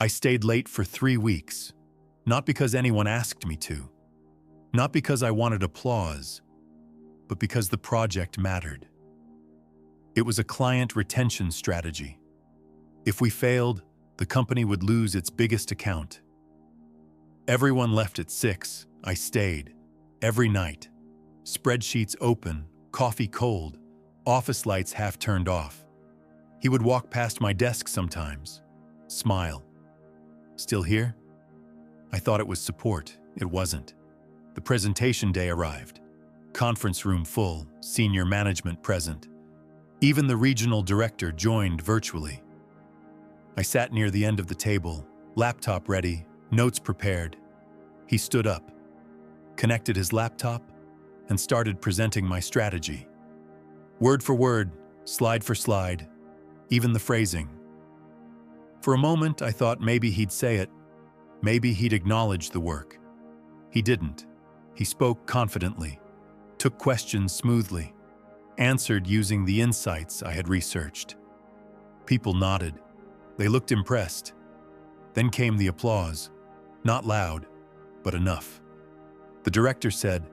I stayed late for 3 weeks, not because anyone asked me to, not because I wanted applause, but because the project mattered. It was a client retention strategy. If we failed, the company would lose its biggest account. Everyone left at 6. I stayed. Every night. Spreadsheets open, coffee cold, office lights half turned off. He would walk past my desk sometimes, smile. Still here? I thought it was support. It wasn't. The presentation day arrived. Conference room full, senior management present. Even the regional director joined virtually. I sat near the end of the table, laptop ready, notes prepared. He stood up, connected his laptop, and started presenting my strategy. Word for word, slide for slide, even the phrasing. For a moment, I thought maybe he'd say it, maybe he'd acknowledge the work. He didn't. He spoke confidently, took questions smoothly, answered using the insights I had researched. People nodded. They looked impressed. Then came the applause, not loud, but enough. The director said,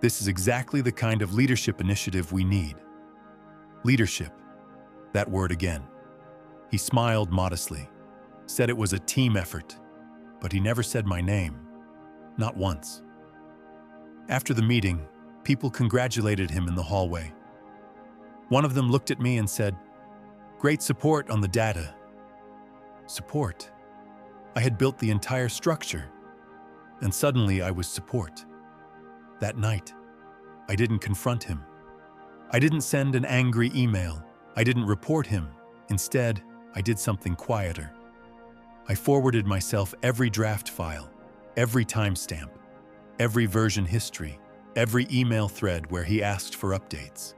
"This is exactly the kind of leadership initiative we need." Leadership, that word again. He smiled modestly, said it was a team effort, but he never said my name, not once. After the meeting, people congratulated him in the hallway. One of them looked at me and said, "Great support on the data." Support. I had built the entire structure, and suddenly I was support. That night, I didn't confront him. I didn't send an angry email. I didn't report him. Instead, I did something quieter. I forwarded myself every draft file, every timestamp, every version history, every email thread where he asked for updates.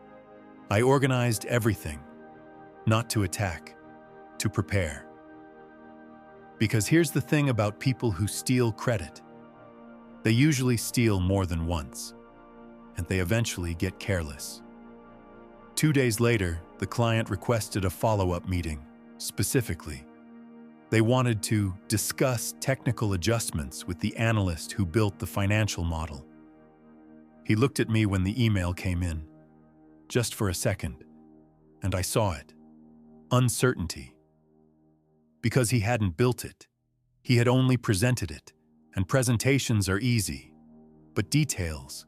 I organized everything, not to attack, to prepare. Because here's the thing about people who steal credit. They usually steal more than once, and they eventually get careless. 2 days later, the client requested a follow-up meeting. Specifically, they wanted to discuss technical adjustments with the analyst who built the financial model. He looked at me when the email came in, just for a second, and I saw it. Uncertainty. Because he hadn't built it. He had only presented it, and presentations are easy. But details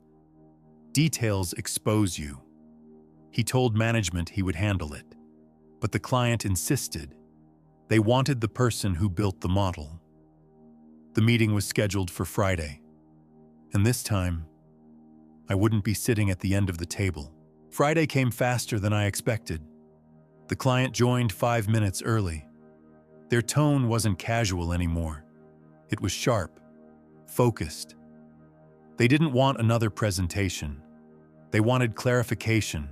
expose you. He told management he would handle it, but the client insisted. They wanted the person who built the model. The meeting was scheduled for Friday, and this time, I wouldn't be sitting at the end of the table. Friday came faster than I expected. The client joined 5 minutes early. Their tone wasn't casual anymore. It was sharp, focused. They didn't want another presentation. They wanted clarification,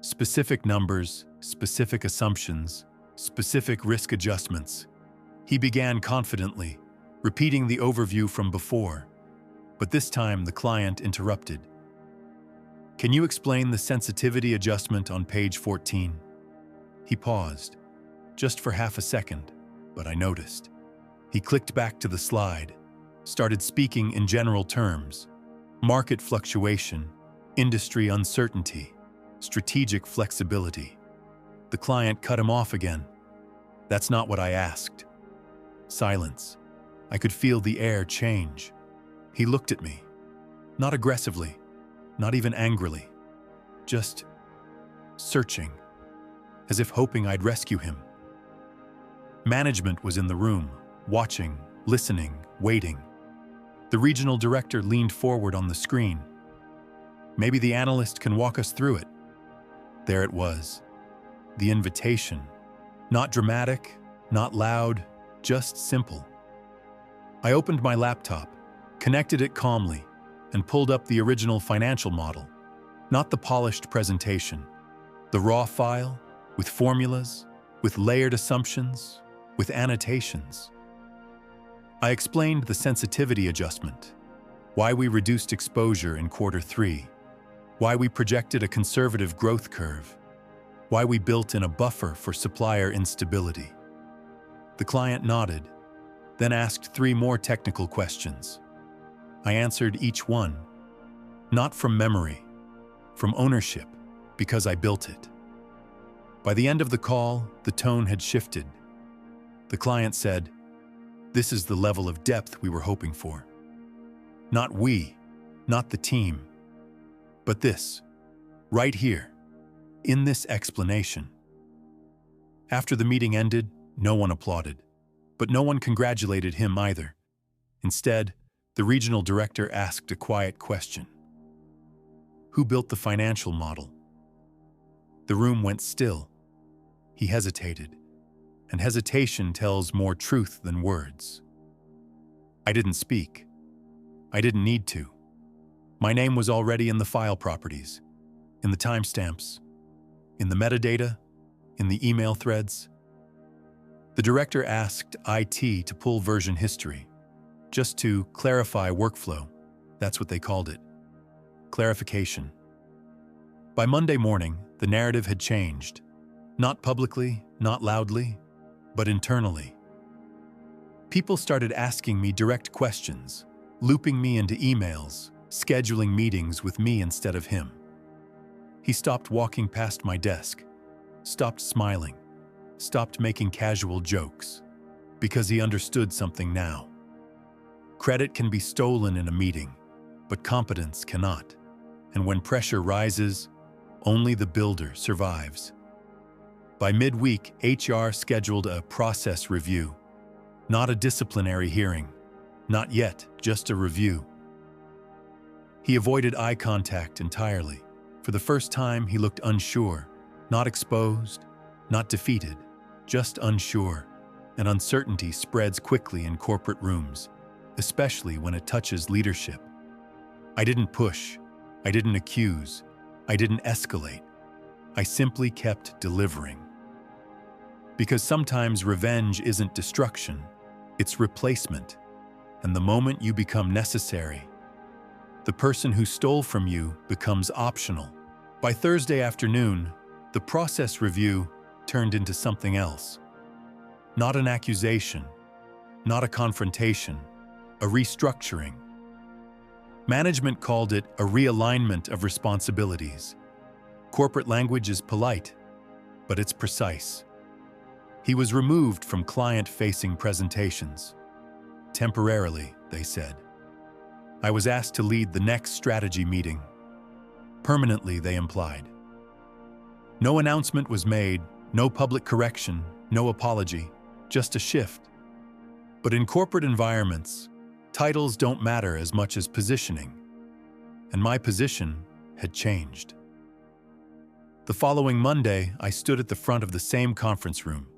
specific numbers, specific assumptions, specific risk adjustments. He began confidently, repeating the overview from before, but this time the client interrupted. "Can you explain the sensitivity adjustment on page 14? He paused, just for half a second, but I noticed. He clicked back to the slide, started speaking in general terms: market fluctuation, industry uncertainty, strategic flexibility. The client cut him off again. "That's not what I asked." Silence. I could feel the air change. He looked at me, not aggressively, not even angrily, just searching, as if hoping I'd rescue him. Management was in the room, watching, listening, waiting. The regional director leaned forward on the screen. "Maybe the analyst can walk us through it." There it was, the invitation. Not dramatic, not loud, just simple. I opened my laptop, connected it calmly, and pulled up the original financial model. Not the polished presentation, the raw file, with formulas, with layered assumptions, with annotations. I explained the sensitivity adjustment, why we reduced exposure in Q3, why we projected a conservative growth curve, why we built in a buffer for supplier instability. The client nodded, then asked 3 more technical questions. I answered each one, not from memory, from ownership, because I built it. By the end of the call, the tone had shifted. The client said, "This is the level of depth we were hoping for. Not we, not the team, but this, right here, in this explanation." After the meeting ended, no one applauded, but no one congratulated him either. Instead, the regional director asked a quiet question. "Who built the financial model?" The room went still. He hesitated, and hesitation tells more truth than words. I didn't speak. I didn't need to. My name was already in the file properties, in the timestamps, in the metadata, in the email threads. The director asked IT to pull version history, just to clarify workflow. That's what they called it. Clarification. By Monday morning, the narrative had changed. Not publicly, not loudly, but internally. People started asking me direct questions, looping me into emails, scheduling meetings with me instead of him. He stopped walking past my desk, stopped smiling, stopped making casual jokes, because he understood something now. Credit can be stolen in a meeting, but competence cannot. And when pressure rises, only the builder survives. By midweek, HR scheduled a process review, not a disciplinary hearing, not yet, just a review. He avoided eye contact entirely. For the first time, he looked unsure, not exposed, not defeated, just unsure. And uncertainty spreads quickly in corporate rooms, especially when it touches leadership. I didn't push, I didn't accuse, I didn't escalate. I simply kept delivering. Because sometimes revenge isn't destruction, it's replacement. And the moment you become necessary, the person who stole from you becomes optional. By Thursday afternoon, the process review turned into something else. Not an accusation, not a confrontation, a restructuring. Management called it a realignment of responsibilities. Corporate language is polite, but it's precise. He was removed from client-facing presentations. Temporarily, they said. I was asked to lead the next strategy meeting. Permanently, they implied. No announcement was made, no public correction, no apology, just a shift. But in corporate environments, titles don't matter as much as positioning. And my position had changed. The following Monday, I stood at the front of the same conference room.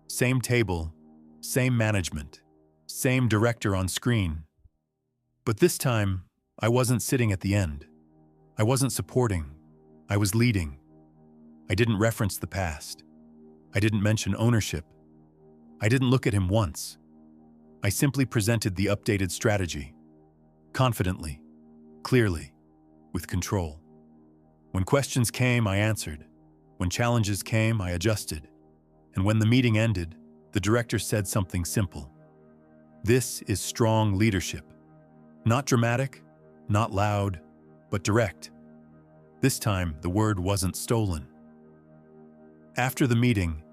Same table, same management, same director on screen. But this time, I wasn't sitting at the end. I wasn't supporting. I was leading. I didn't reference the past. I didn't mention ownership. I didn't look at him once. I simply presented the updated strategy. Confidently, clearly, with control. When questions came, I answered. When challenges came, I adjusted. And when the meeting ended, the director said something simple. This is strong leadership. Not dramatic, not loud, but direct. This time, the word wasn't stolen. After the meeting,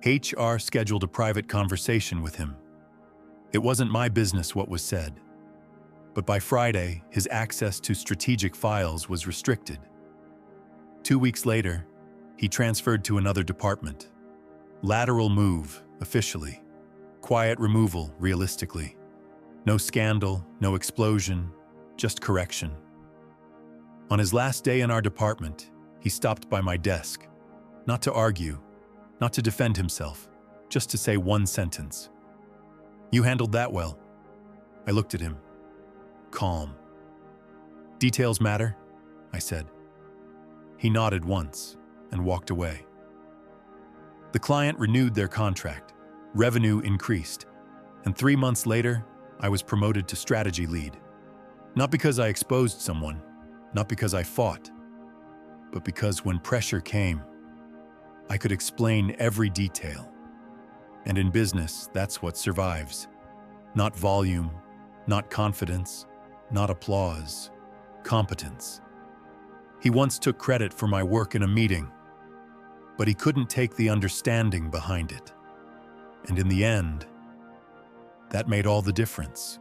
HR scheduled a private conversation with him. It wasn't my business what was said. But by Friday, his access to strategic files was restricted. 2 weeks later, he transferred to another department. Lateral move, officially. Quiet removal, realistically. No scandal, no explosion, just correction. On his last day in our department, he stopped by my desk. Not to argue, not to defend himself, just to say one sentence. "You handled that well." I looked at him. Calm. "Details matter?" I said. He nodded once and walked away. The client renewed their contract, revenue increased, and 3 months later, I was promoted to strategy lead. Not because I exposed someone, not because I fought, but because when pressure came, I could explain every detail. And in business, that's what survives. Not volume, not confidence, not applause, competence. He once took credit for my work in a meeting, but he couldn't take the understanding behind it. And in the end, that made all the difference.